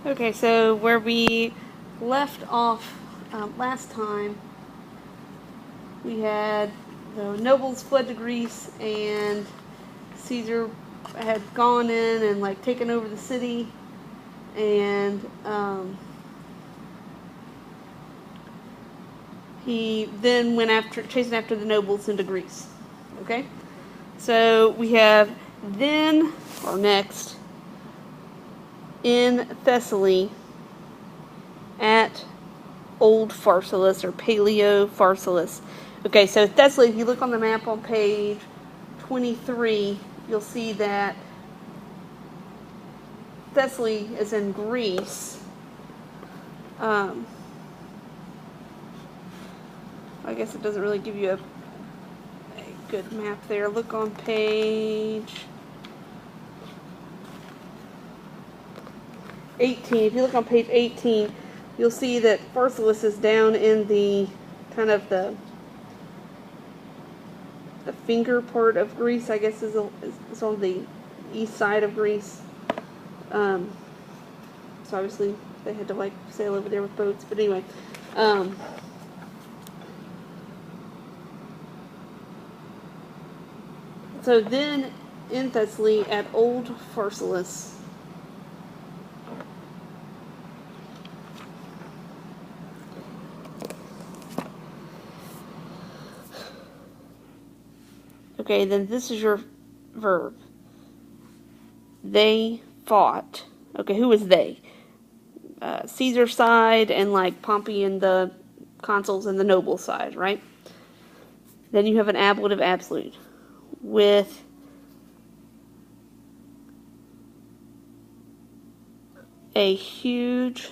Okay, so where we left off last time, we had the nobles fled to Greece, and Caesar had gone in and like taken over the city, and he then went after chasing after the nobles into Greece. Okay, so we have then or next in Thessaly at Old Pharsalus or Paleo Pharsalus. Okay, so Thessaly, if you look on the map on page 23, you'll see that Thessaly is in Greece. I guess it doesn't really give you a good map there. Look on page 18. If you look on page 18, you'll see that Pharsalus is down in the kind of the finger part of Greece, I guess, is on the east side of Greece. So obviously they had to like sail over there with boats. But anyway, so then in Thessaly at Old Pharsalus, okay, then this is your verb. They fought. Okay, who was they? Caesar's side and like Pompey and the consuls and the noble side, right? Then you have an ablative absolute with a huge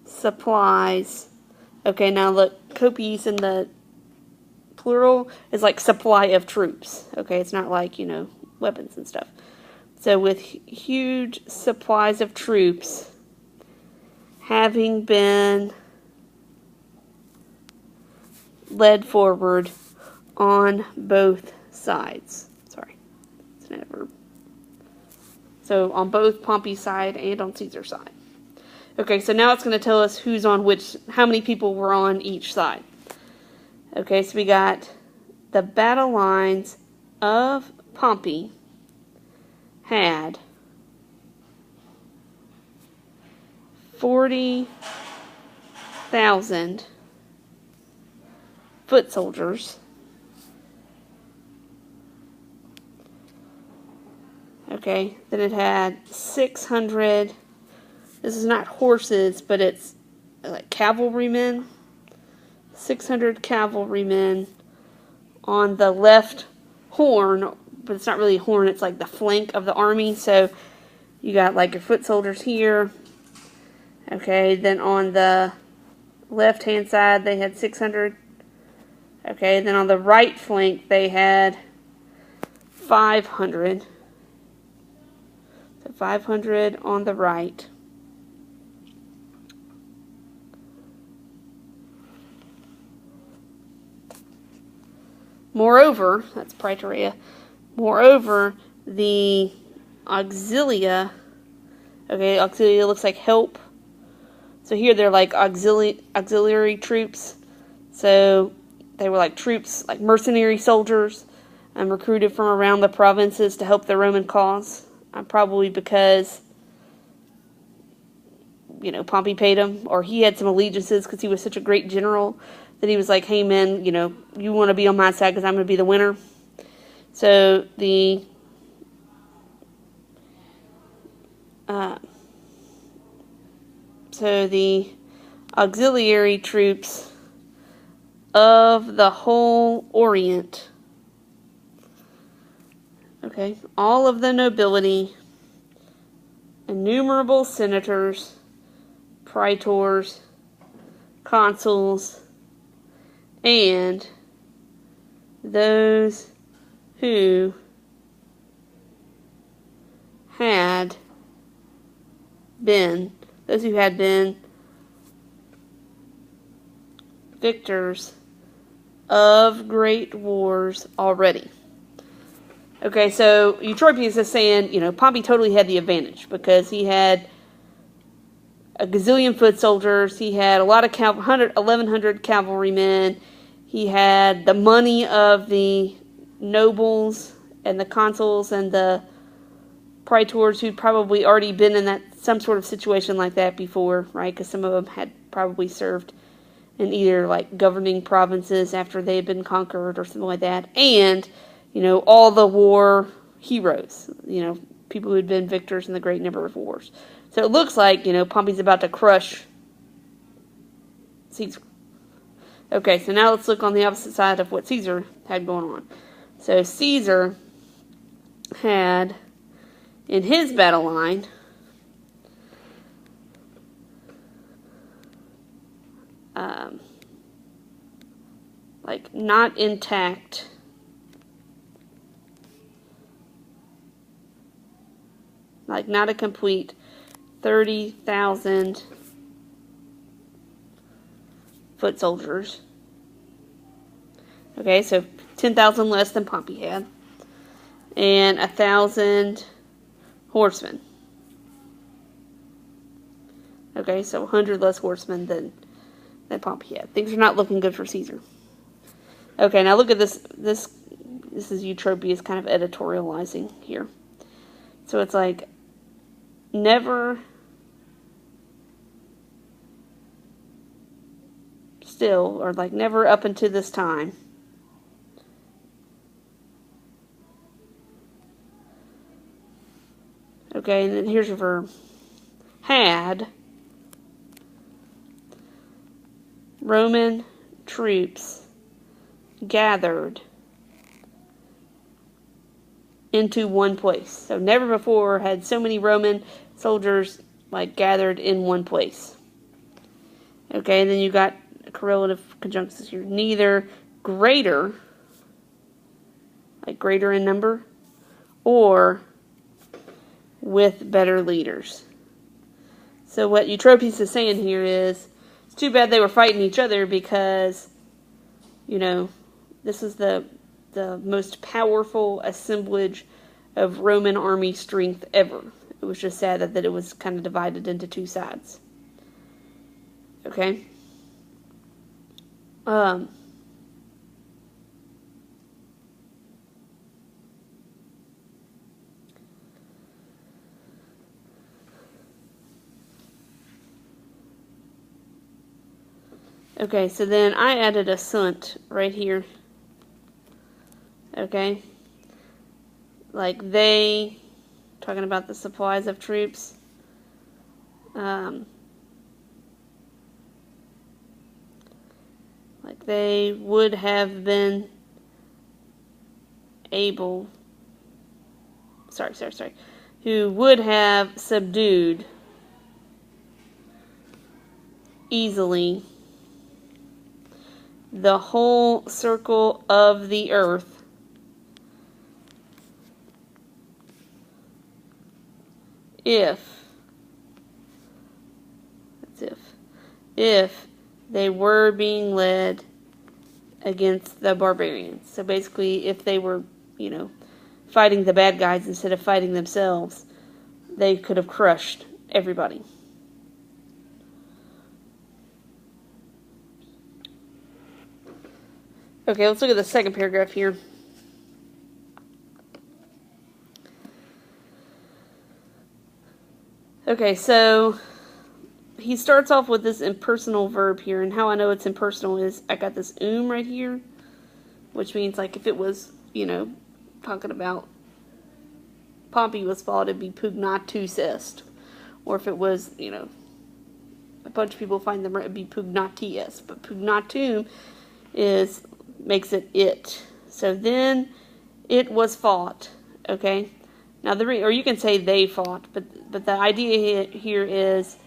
supplies. Okay, now look, copies in the plural is like supply of troops. Okay, it's not like, weapons and stuff. So with huge supplies of troops having been led forward on both sides. Sorry, it's an adverb. So on both Pompey's side and on Caesar's side. Okay, so now it's going to tell us who's on which, how many people were on each side. Okay, so we got the battle lines of Pompey had 40,000 foot soldiers. Okay, then it had 600, this is not horses, but it's like cavalrymen. 600 cavalrymen on the left horn, but it's not really a horn, it's like the flank of the army. So you got like your foot soldiers here. Okay, then on the left hand side they had 600. Okay, then on the right flank they had 500. So 500 on the right. Moreover, that's praetoria. Moreover, the auxilia, okay, auxilia looks like help. So here they're like auxiliary troops. So they were like troops, like mercenary soldiers, recruited from around the provinces to help the Roman cause. Probably because, Pompey paid him, or he had some allegiances because he was such a great general that he was like, hey man, you want to be on my side because I'm going to be the winner. So the auxiliary troops of the whole Orient, okay, all of the nobility, innumerable senators, praetors, consuls, and those who had been victors of great wars already. Okay, so Eutropius is saying, Pompey totally had the advantage because he had a gazillion foot soldiers, he had a lot of 1,100 cavalrymen, he had the money of the nobles and the consuls and the praetors who'd probably already been in some sort of situation like that before, right? Because some of them had probably served in either like governing provinces after they had been conquered or something like that, and all the war heroes, people who had been victors in the great number of wars. So it looks like Pompey's about to crush Caesar. Okay, so now let's look on the opposite side of what Caesar had going on. So Caesar had in his battle line not intact not a complete 30,000 foot soldiers. Okay, so 10,000 less than Pompey had, and 1,000 horsemen. Okay, so 100 less horsemen than Pompey had. Things are not looking good for Caesar. Okay, now look at this. This is Eutropius kind of editorializing here. So it's like, never still, or like never up until this time, okay, and then here's your verb, had Roman troops gathered into one place. So never before had so many Roman soldiers gathered in one place. Okay, and then you got correlative conjunctions here. Neither greater, greater in number, or with better leaders. So what Eutropius is saying here is, it's too bad they were fighting each other because, this is the most powerful assemblage of Roman army strength ever. It was just sad that it was kind of divided into two sides. Okay? Okay, so then I added a sunt right here. Okay? Talking about the supplies of troops. They would have been able, who would have subdued easily the whole circle of the earth if they were being led against the barbarians. So basically, if they were, fighting the bad guys instead of fighting themselves, they could have crushed everybody. Okay, let's look at the second paragraph here. Okay, so he starts off with this impersonal verb here, and how I know it's impersonal is I got this right here, which means if it was, talking about Pompey was fought, it'd be pugnatus est. Or if it was, a bunch of people find them right, it'd be pugnati est. But pugnatum makes it. So then it was fought, okay? Now, or you can say they fought, but the idea here is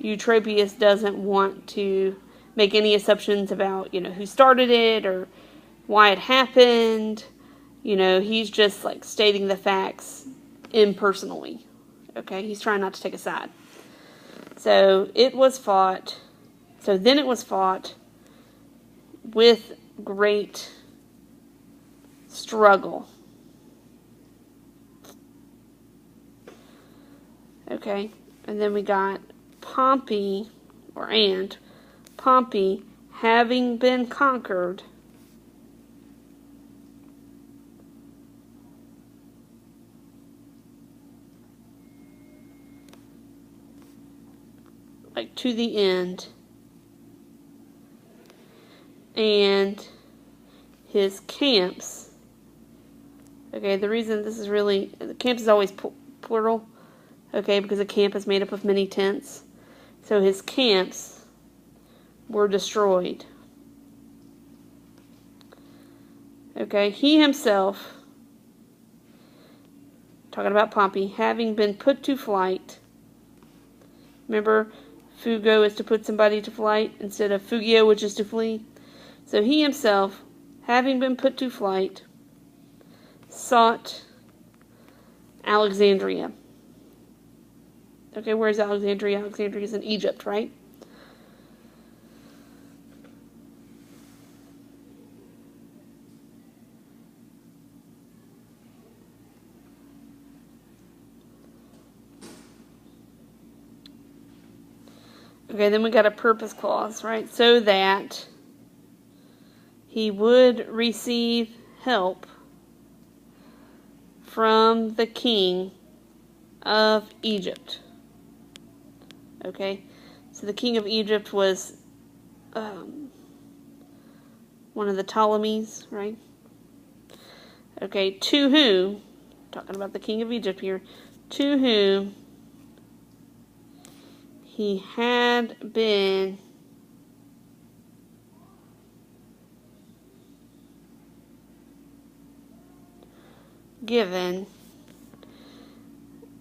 Eutropius doesn't want to make any assumptions about, who started it or why it happened. He's just stating the facts impersonally. Okay, he's trying not to take a side. So then it was fought with great struggle. Okay, and then we got Pompey, and Pompey having been conquered like to the end, and his camps. Okay, the reason this is really, the camps is always plural, okay, because a camp is made up of many tents. So his camps were destroyed. Okay, he himself, talking about Pompey, having been put to flight. Remember, fugo is to put somebody to flight instead of fugio, which is to flee. So he himself, having been put to flight, sought Alexandria. Okay, where's Alexandria? Alexandria is in Egypt, right? Okay, then we got a purpose clause, right? So that he would receive help from the king of Egypt. Okay, so the king of Egypt was one of the Ptolemies, right? Okay, to whom, talking about the king of Egypt here, to whom he had been given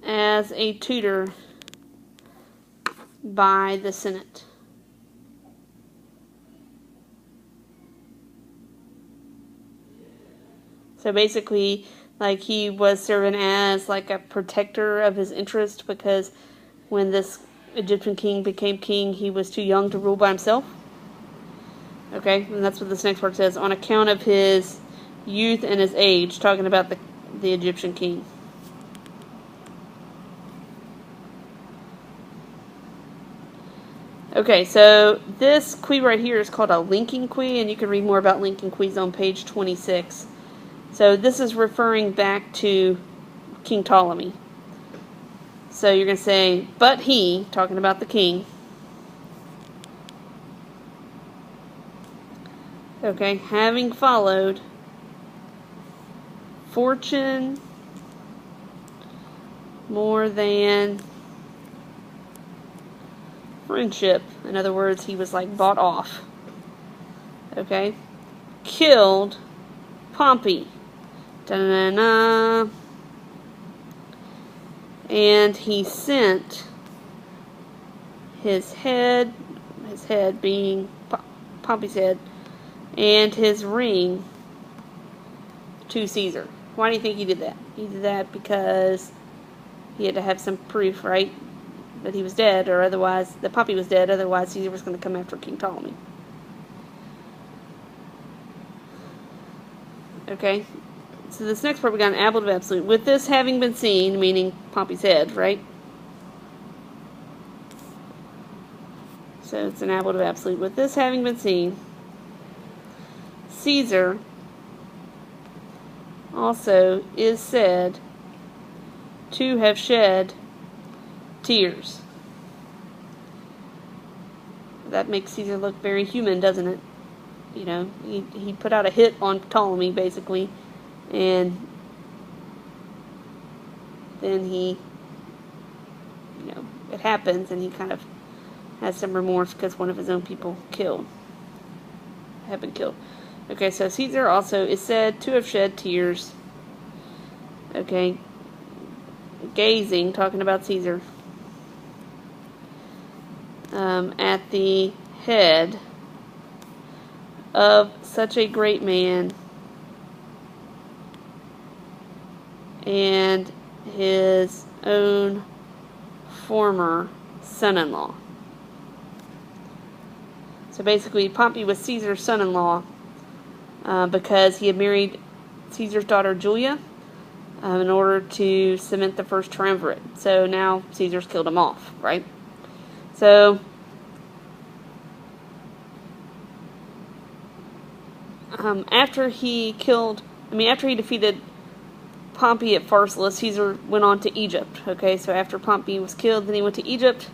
as a tutor by the Senate. So basically, like, he was serving as like a protector of his interest, because when this Egyptian king became king, he was too young to rule by himself. Okay, and that's what this next part says, on account of his youth and his age, talking about the Egyptian king. Okay, so this qui right here is called a linking qui, and you can read more about linking quis on page 26. So this is referring back to King Ptolemy. So you're going to say, but he, talking about the king, okay, having followed fortune more than friendship. In other words, he was like bought off. Okay, killed Pompey. Da-na-na-na. And he sent his head being Pompey's head, and his ring to Caesar. Why do you think he did that? He did that because he had to have some proof, right, that he was dead, or otherwise, that Pompey was dead, otherwise Caesar was going to come after King Ptolemy. Okay, so this next part we got an ablative absolute. With this having been seen, meaning Pompey's head, right? So it's an ablative absolute. With this having been seen, Caesar also is said to have shed tears. That makes Caesar look very human, doesn't it? You know, he put out a hit on Ptolemy, basically, and then he, you know, it happens, and he kind of has some remorse because one of his own people have been killed. Okay, so Caesar also is said to have shed tears. Okay, gazing, talking about Caesar, at the head of such a great man and his own former son-in-law. So basically, Pompey was Caesar's son-in-law because he had married Caesar's daughter Julia, in order to cement the first triumvirate. So now Caesar's killed him off, right? So after he defeated Pompey at Pharsalus, Caesar went on to Egypt. Okay, so after Pompey was killed, then he went to Egypt.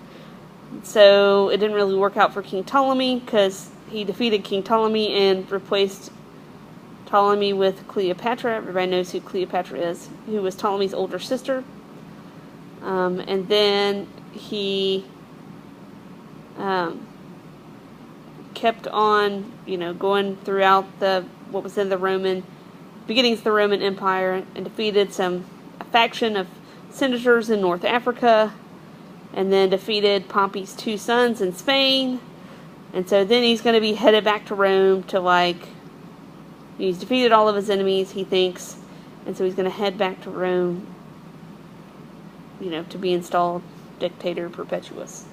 So it didn't really work out for King Ptolemy, because he defeated King Ptolemy and replaced Ptolemy with Cleopatra. Everybody knows who Cleopatra is, who was Ptolemy's older sister. And then he kept on, going throughout what was in the beginnings of the Roman Empire, and defeated a faction of senators in North Africa, and then defeated Pompey's 2 sons in Spain. And so then he's going to be headed back to Rome to, he's defeated all of his enemies, he thinks, and so he's going to head back to Rome, to be installed Dictator Perpetuus.